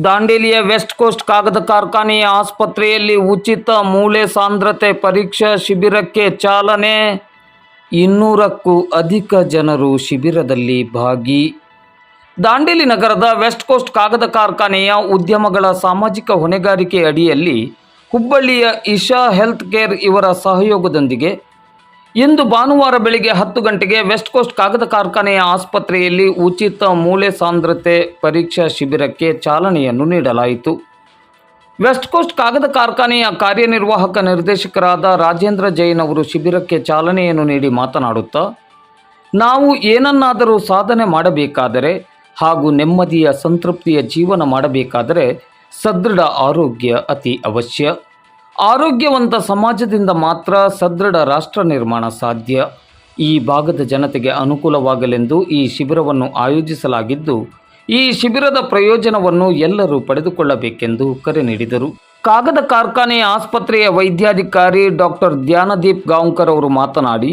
ದಾಂಡೇಲಿಯ West coast ಕಾಗದ ಕಾರ್ಖಾನೆಯ ಆಸ್ಪತ್ರೆಯಲ್ಲಿ ಉಚಿತ ಮೂಳೆ ಸಾಂದ್ರತೆ ಪರೀಕ್ಷಾ ಶಿಬಿರಕ್ಕೆ ಚಾಲನೆ. 200ಕ್ಕೂ ಅಧಿಕ ಜನರು ಶಿಬಿರದಲ್ಲಿ ಭಾಗಿ. ದಾಂಡೇಲಿ ನಗರದ ವೆಸ್ಟ್ ಕೋಸ್ಟ್ ಕಾಗದ ಕಾರ್ಖಾನೆಯ ಉದ್ಯಮಗಳ ಸಾಮಾಜಿಕ ಹೊಣೆಗಾರಿಕೆ ಅಡಿಯಲ್ಲಿ ಹುಬ್ಬಳ್ಳಿಯ ಇಶಾ ಹೆಲ್ತ್ ಕೇರ್ ಇವರ ಸಹಯೋಗದೊಂದಿಗೆ ಇಂದು ಭಾನುವಾರ ಬೆಳಿಗ್ಗೆ 10 ಗಂಟೆಗೆ ವೆಸ್ಟ್ ಕೋಸ್ಟ್ ಕಾಗದ ಕಾರ್ಖಾನೆಯ ಆಸ್ಪತ್ರೆಯಲ್ಲಿ ಉಚಿತ ಮೂಳೆ ಸಾಂದ್ರತೆ ಪರೀಕ್ಷಾ ಶಿಬಿರಕ್ಕೆ ಚಾಲನೆಯನ್ನು ನೀಡಲಾಯಿತು. ವೆಸ್ಟ್ ಕೋಸ್ಟ್ ಕಾಗದ ಕಾರ್ಖಾನೆಯ ಕಾರ್ಯನಿರ್ವಾಹಕ ನಿರ್ದೇಶಕರಾದ ರಾಜೇಂದ್ರ ಜೈನ್ ಅವರು ಶಿಬಿರಕ್ಕೆ ಚಾಲನೆಯನ್ನು ನೀಡಿ ಮಾತನಾಡುತ್ತಾ, ನಾವು ಏನನ್ನಾದರೂ ಸಾಧನೆ ಮಾಡಬೇಕಾದರೆ ಹಾಗೂ ನೆಮ್ಮದಿಯ ಸಂತೃಪ್ತಿಯ ಜೀವನ ಮಾಡಬೇಕಾದರೆ ಸದೃಢ ಆರೋಗ್ಯ ಅತಿ ಅವಶ್ಯ. ಆರೋಗ್ಯವಂತ ಸಮಾಜದಿಂದ ಮಾತ್ರ ಸದೃಢ ರಾಷ್ಟ್ರ ನಿರ್ಮಾಣ ಸಾಧ್ಯ. ಈ ಭಾಗದ ಜನತೆಗೆ ಅನುಕೂಲವಾಗಲೆಂದು ಈ ಶಿಬಿರವನ್ನು ಆಯೋಜಿಸಲಾಗಿದ್ದು, ಈ ಶಿಬಿರದ ಪ್ರಯೋಜನವನ್ನು ಎಲ್ಲರೂ ಪಡೆದುಕೊಳ್ಳಬೇಕೆಂದು ಕರೆ ನೀಡಿದರು. ಕಾಗದ ಕಾರ್ಖಾನೆಯ ಆಸ್ಪತ್ರೆಯ ವೈದ್ಯಾಧಿಕಾರಿ ಡಾಕ್ಟರ್ ಧ್ಯಾನದೀಪ್ ಗಾಂವ್ಕರ್ ಅವರು ಮಾತನಾಡಿ,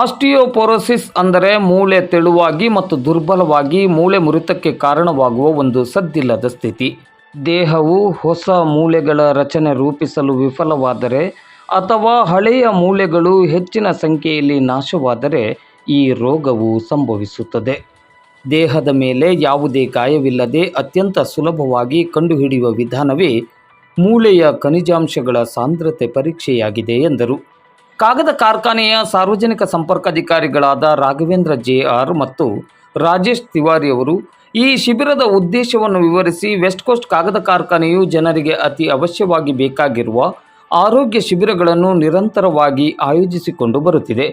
ಆಸ್ಟಿಯೋಪೊರೋಸಿಸ್ ಅಂದರೆ ಮೂಳೆ ತೆಳುವಾಗಿ ಮತ್ತು ದುರ್ಬಲವಾಗಿ ಮೂಳೆ ಮುರಿತಕ್ಕೆ ಕಾರಣವಾಗುವ ಒಂದು ಸದ್ದಿಲ್ಲದ ಸ್ಥಿತಿ. ದೇಹವು ಹೊಸ ಮೂಳೆಗಳ ರಚನೆ ರೂಪಿಸಲು ವಿಫಲವಾದರೆ ಅಥವಾ ಹಳೆಯ ಮೂಳೆಗಳು ಹೆಚ್ಚಿನ ಸಂಖ್ಯೆಯಲ್ಲಿ ನಾಶವಾದರೆ ಈ ರೋಗವು ಸಂಭವಿಸುತ್ತದೆ. ದೇಹದ ಮೇಲೆ ಯಾವುದೇ ಗಾಯವಿಲ್ಲದೆ ಅತ್ಯಂತ ಸುಲಭವಾಗಿ ಕಂಡುಹಿಡಿಯುವ ವಿಧಾನವೇ ಮೂಳೆಯ ಖನಿಜಾಂಶಗಳ ಸಾಂದ್ರತೆ ಪರೀಕ್ಷೆಯಾಗಿದೆ ಎಂದರು. ಕಾಗದ ಕಾರ್ಖಾನೆಯ ಸಾರ್ವಜನಿಕ ಸಂಪರ್ಕಾಧಿಕಾರಿಗಳಾದ ರಾಘವೇಂದ್ರ ಜೆ.ಆರ್. ಮತ್ತು ರಾಜೇಶ್ ತಿವಾರಿ ಅವರು ಈ ಶಿಬಿರದ ಉದ್ದೇಶವನ್ನು ವಿವರಿಸಿ, ವೆಸ್ಟ್ ಕೋಸ್ಟ್ ಕಾಗದ ಕಾರ್ಖಾನೆಯು ಜನರಿಗೆ ಅತಿ ಅವಶ್ಯವಾಗಿ ಬೇಕಾಗಿರುವ ಆರೋಗ್ಯ ಶಿಬಿರಗಳನ್ನು ನಿರಂತರವಾಗಿ ಆಯೋಜಿಸಿಕೊಂಡು ಬರುತ್ತಿದೆ.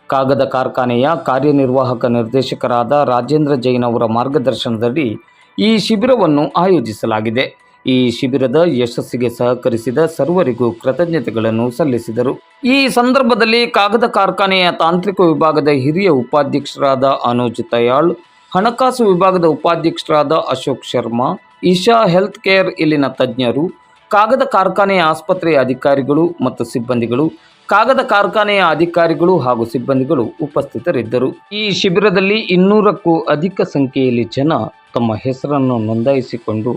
ಕಾಗದ ಕಾರ್ಖಾನೆಯ ಕಾರ್ಯನಿರ್ವಾಹಕ ನಿರ್ದೇಶಕರಾದ ರಾಜೇಂದ್ರ ಜೈನ್ ಅವರ ಮಾರ್ಗದರ್ಶನದಲ್ಲಿ ಈ ಶಿಬಿರವನ್ನು ಆಯೋಜಿಸಲಾಗಿದೆ. ಈ ಶಿಬಿರದ ಯಶಸ್ಸಿಗೆ ಸಹಕರಿಸಿದ ಸರ್ವರಿಗೂ ಕೃತಜ್ಞತೆಗಳನ್ನು ಸಲ್ಲಿಸಿದರು. ಈ ಸಂದರ್ಭದಲ್ಲಿ ಕಾಗದ ಕಾರ್ಖಾನೆಯ ತಾಂತ್ರಿಕ ವಿಭಾಗದ ಹಿರಿಯ ಉಪಾಧ್ಯಕ್ಷರಾದ ಅನುಜ್ ತಯಾಳ್, ಹಣಕಾಸು ವಿಭಾಗದ ಉಪಾಧ್ಯಕ್ಷರಾದ ಅಶೋಕ್ ಶರ್ಮಾ, ಇಶಾ ಹೆಲ್ತ್ ಕೇರ್ ಇಲ್ಲಿನ ತಜ್ಞರು, ಕಾಗದ ಕಾರ್ಖಾನೆಯ ಆಸ್ಪತ್ರೆಯ ಅಧಿಕಾರಿಗಳು ಮತ್ತು ಸಿಬ್ಬಂದಿಗಳು, ಕಾಗದ ಕಾರ್ಖಾನೆಯ ಅಧಿಕಾರಿಗಳು ಹಾಗೂ ಸಿಬ್ಬಂದಿಗಳು ಉಪಸ್ಥಿತರಿದ್ದರು. ಈ ಶಿಬಿರದಲ್ಲಿ 200ಕ್ಕೂ ಅಧಿಕ ಸಂಖ್ಯೆಯಲ್ಲಿ ಜನ ತಮ್ಮ ಹೆಸರನ್ನು ನೋಂದಾಯಿಸಿಕೊಂಡು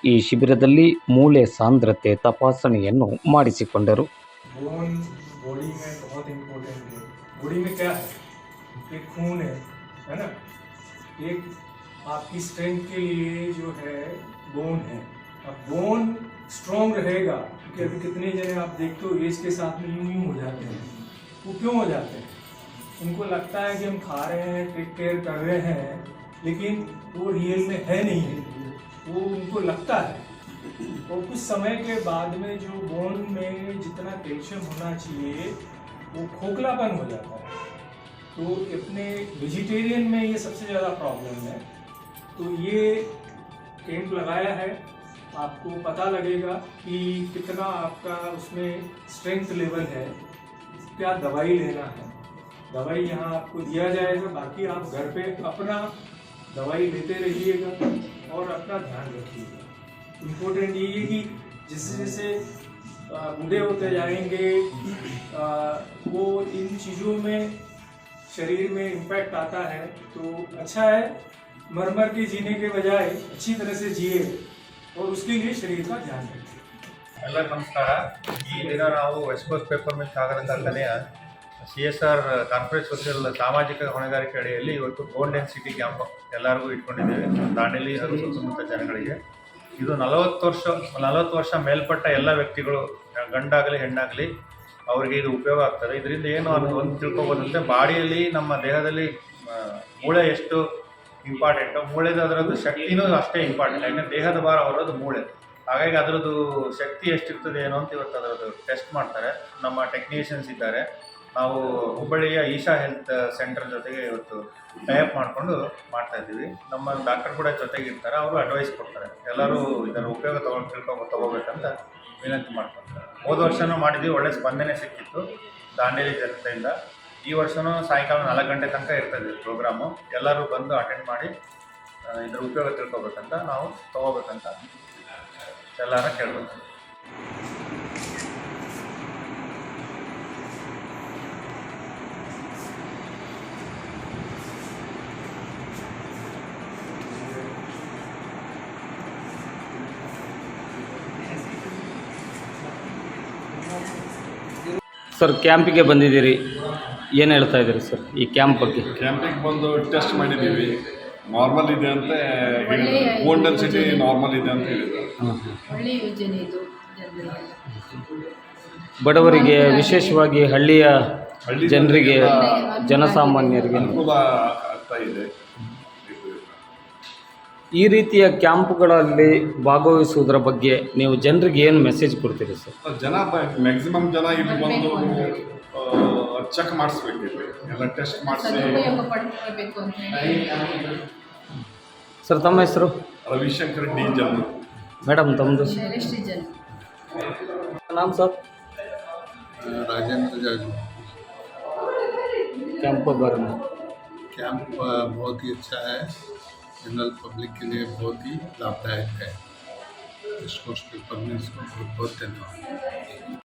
ಈ ಶಿಬಿರದಲ್ಲಿ ಮೂಳೆ ಸಾಂದ್ರತೆ ತಪಾಸಣೆಯನ್ನು ಮಾಡಿಸಿಕೊಂಡರು. एक आपकी स्ट्रेंथ के लिए जो है बोन है. अब बोन स्ट्रॉन्ग रहेगा क्योंकि अभी कितने जने आप देखते हो एज के साथ में यूं हो जाते हैं. वो क्यों हो जाते हैं? उनको लगता है कि हम खा रहे हैं, टेक केयर कर रहे हैं, लेकिन वो रियल में है नहीं है. वो उनको लगता है. और कुछ समय के बाद में जो बोन में जितना कैल्शियम होना चाहिए वो खोखलापन हो जाता है. तो अपने वेजिटेरियन में ये सबसे ज़्यादा प्रॉब्लम है. तो ये कैंप लगाया है, आपको पता लगेगा कि कितना आपका उसमें स्ट्रेंथ लेवल है, क्या दवाई लेना है. दवाई यहाँ आपको दिया जाएगा, बाकी आप घर पे अपना दवाई लेते रहिएगा और अपना ध्यान रखिएगा. इम्पोर्टेंट ये है कि जैसे जैसे बूढ़े होते जाएंगे वो इन चीज़ों में शरीर में इम्पैक्ट आता है. तो अच्छा है मर के जीने के बजाय अच्छी तरह से जिए और उसके लिए शरीर का ध्यान रखें. ಎಲ್ಲರಿಗೂ ನಮಸ್ಕಾರ. ಈ ದಿನ ನಾವು ವೆಸ್ಟ್ ಕೋಸ್ಟ್ ಪೇಪರ್ ಮಿಲ್ ಕಾಗದ ಕಾರ್ಖಾನೆಯ CSR ಕಾರ್ಪೊರೇಟ್ ಸೋಷಿಯಲ್ ಸಾಮಾಜಿಕ ಹೊಣೆಗಾರಿಕೆ ಅಡಿಯಲ್ಲಿ ಇವತ್ತು ಬೋನ್ ಡೆನ್ಸಿಟಿ ಕ್ಯಾಂಪ್ ಎಲ್ಲರಿಗೂ ಇಟ್ಕೊಂಡಿದ್ದೇವೆ. ದಾಂಡೇಲಿ ಹಾಗೂ ಸುತ್ತಮುತ್ತ ಜನಗಳಿಗೆ ಇದು 40 ವರ್ಷ ಮೇಲ್ಪಟ್ಟ ಎಲ್ಲ ವ್ಯಕ್ತಿಗಳು, ಗಂಡಾಗಲಿ ಹೆಣ್ಣಾಗಲಿ, ಅವರಿಗೆ ಇದು ಉಪಯೋಗ ಆಗ್ತದೆ. ಇದರಿಂದ ಏನು ಒಂದು ತಿಳ್ಕೊಬೋದಂದರೆ, ಬಾಡಿಯಲ್ಲಿ ನಮ್ಮ ದೇಹದಲ್ಲಿ ಮೂಳೆ ಎಷ್ಟು ಇಂಪಾರ್ಟೆಂಟು, ಮೂಳೆದು ಅದರದ್ದು ಶಕ್ತಿನೂ ಅಷ್ಟೇ ಇಂಪಾರ್ಟೆಂಟ್. ಯಾಕಂದರೆ ದೇಹದ ಭಾರ ಹೊರೋದು ಮೂಳೆ. ಹಾಗಾಗಿ ಅದರದ್ದು ಶಕ್ತಿ ಎಷ್ಟಿರ್ತದೆ ಏನೋ ಅಂತ ಇವತ್ತು ಅದರದ್ದು ಟೆಸ್ಟ್ ಮಾಡ್ತಾರೆ. ನಮ್ಮ ಟೆಕ್ನಿಷಿಯನ್ಸ್ ಇದ್ದಾರೆ. ನಾವು ಹುಬ್ಬಳ್ಳಿಯ ಈಶಾ ಹೆಲ್ತ್ ಸೆಂಟರ್ ಜೊತೆಗೆ ಇವತ್ತು ಟೈಅಪ್ ಮಾಡಿಕೊಂಡು ಮಾಡ್ತಾಯಿದ್ದೀವಿ. ನಮ್ಮ ಡಾಕ್ಟರ್ ಕೂಡ ಜೊತೆಗೆ ಇರ್ತಾರೆ, ಅವರು ಅಡ್ವೈಸ್ ಕೊಡ್ತಾರೆ. ಎಲ್ಲರೂ ಇದರ ಉಪಯೋಗ ತಗೋಬೇಕಂತ ವಿನಂತಿ ಮಾಡ್ಕೊತಾರೆ. ಹೋದ ವರ್ಷವೂ ಮಾಡಿದ್ವಿ, ಒಳ್ಳೆ ಸ್ಪಂದನೆ ಸಿಕ್ಕಿತ್ತು ದಾಂಡೇಲಿ ಜನತೆಯಿಂದ. ಈ ವರ್ಷವೂ ಸಾಯಂಕಾಲ 4 ಗಂಟೆ ತನಕ ಇರ್ತದೆ ಪ್ರೋಗ್ರಾಮು. ಎಲ್ಲರೂ ಬಂದು ಅಟೆಂಡ್ ಮಾಡಿ ಇದ್ರ ಉಪಯೋಗ ತಿಳ್ಕೊಬೇಕಂತ, ನಾವು ತೊಗೋಬೇಕಂತ ಎಲ್ಲರ ಕೇಳಬೇಕು. ಸರ್ ಕ್ಯಾಂಪಿಗೆ ಬಂದಿದ್ದೀರಿ, ಏನು ಹೇಳ್ತಾ ಇದ್ದೀರಿ ಸರ್ ಈ ಕ್ಯಾಂಪ್ ಬಗ್ಗೆ? ಕ್ಯಾಂಪಿಗೆ ಬಂದು ಟೆಸ್ಟ್ ಮಾಡಿದ್ದೀವಿ, ನಾರ್ಮಲ್ ಇದೆ ಅಂತ ಹೇಳಿದ್ರು. ಒಳ್ಳೆಯ ಬೋನ್ ಡೆನ್ಸಿಟಿ ಯೋಜನೆ. ನಾರ್ಮಲ್ ಇದೆ ಅಂತ ಹೇಳಿದ್ರು. ಒಳ್ಳೆಯ ಯೋಜನೆ ಇದು ಜನರಿಗೆ. ಬಡವರಿಗೆ, ವಿಶೇಷವಾಗಿ ಹಳ್ಳಿಯ ಹಳ್ಳಿ ಜನರಿಗೆ, ಜನರಿಗೆಲ್ಲ ಜನಸಾಮಾನ್ಯರಿಗೆ ಅನುಕೂಲ ಆಗ್ತಾ ಇದೆ. ಈ ರೀತಿಯ ಕ್ಯಾಂಪ್ಗಳಲ್ಲಿ ಭಾಗವಹಿಸುವುದರ ಬಗ್ಗೆ ನೀವು ಜನರಿಗೆ ಏನು ಮೆಸೇಜ್ ಕೊಡ್ತೀರಿ ಸರ್? ಜನ ಮ್ಯಾಕ್ಸಿಮಮ್ ಜನ ಇಲ್ಲಿ ಬಂದು ಚೆಕ್ ಮಾಡಿಸ್ಬೇಕಿದೆ, ಎಲ್ಲ ಟೆಸ್ಟ್ ಮಾಡಿಸಿ. ಸದುಪಯೋಗ ಪಡ್ಕೊಳ್ಬೇಕು ಅಂತ ಹೇಳಿ. ಸರ್ ತಮ್ಮ ಹೆಸರು? ರವಿಶಂಕರ್ ಡಿ ಜನ್. ಮೇಡಮ್ ತಮ್ಮದು ಶೈಲೇಶ್ ಜನ್. ನಾಮ್ ಸರ್? राजेंद्र जाजू। कैंप के बारे में कैंप बहुत ही अच्छा है, जनरल पब्लिक के लिए बहुत ही लाभदायक है। इसको पेपर में इसको बहुत बहुत धन्यवाद।